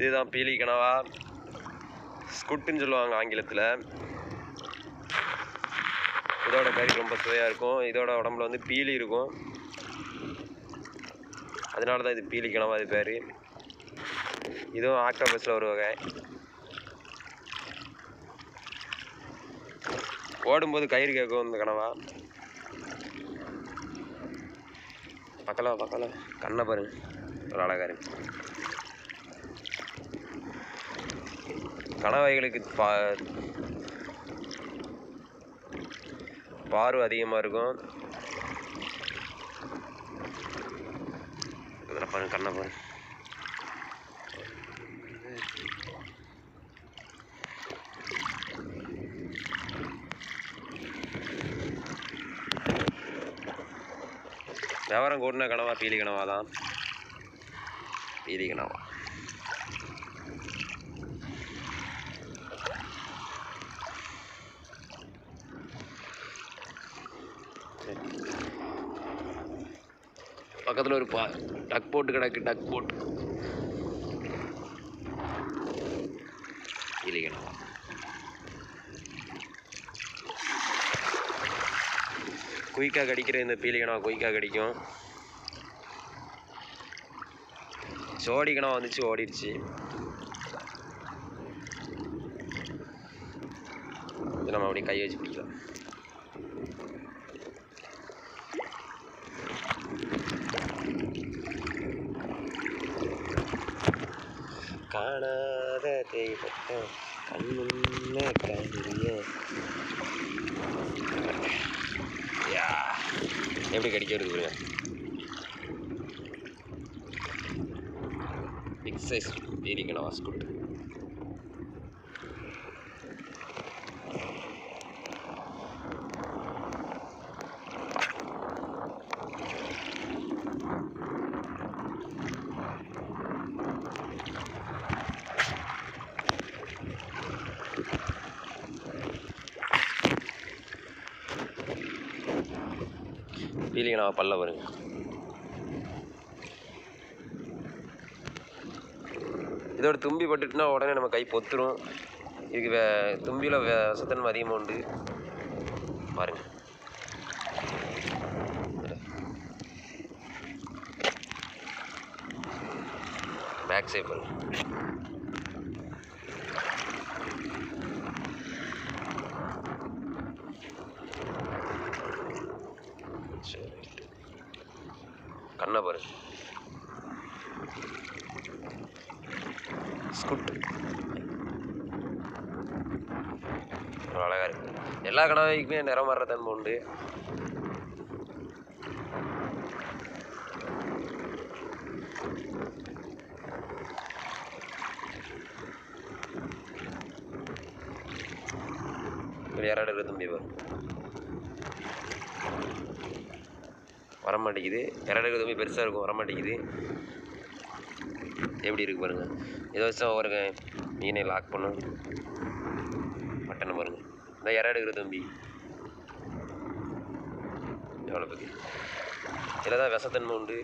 இதுதான் பீலி கனவா, ஸ்குட்டுன்னு சொல்லுவாங்க ஆங்கிலத்தில். இதோட கறி ரொம்ப சுவையாக இருக்கும். இதோட உடம்புல வந்து பீலி இருக்கும், அதனால தான் இது பீலி கனவா இது பேர். இதுவும் ஆக்டோபஸில் ஒரு வகை. ஓடும்போது கயிறு கேட்கும் இந்த கனவா. பக்கலாம் கண்ணை பாருங்க, ஒரு அழகா இருக்கு. கணவாய்களுக்கு பார்வை அதிகமாக இருக்கும். இதில் பாருங்க, கண்ணை பாருங்க. விவரம் கூட்டின கனவா பீலி கனவா தான். பீலி கனவா பக்கத்தில் ஒரு டக் போட்டு கிடக்கு. டக் போட்டு பீலி கனவா. குயிக்காக கடிக்கிற இந்த பீலி கனவா குயிக்காக கடிக்கும். சோடி கனவா வந்துச்சு, ஓடிடுச்சு. இது நம்ம அப்படியே கை வச்சு பிடிக்கலாம். காணாத தெய்வத்தை கண்முன்னே காண்கிறிய. எப்படி கடிக்கிறது பாருங்க. பிக் சைஸ் பீலி கனவா ஸ்குட். பீலி கனவா பல்ல பாருங்க. இதோட தும்பி பட்டுட்டுனா உடனே நம்ம கை பொத்துரும். இதுக்கு தும்பியில் விஷத்தன்மை அதிகமாக உண்டு பாருங்க. பேக் சைட் பாருங்க. கண்ணை பாருங்க. ஸ்குட் அழகாக இருக்கு. எல்லா கனவைக்குமே நிறம் மாறுற தன்மை உண்டு. இறடுற தம்பி வரமாட்டேங்குது. இறடுற தம்பி பெருசாக இருக்கும், வரமாட்டேங்குது. எப்படி இருக்கு பாருங்க. ஏதோ வருஷம் ஒரு மீனை லாக் பண்ணும் பட்டனை பாருங்க. இந்த இறடுகிற தம்பி எவ்வளோ பற்றி இதில் தான் விஷத்தன்மை உண்டு.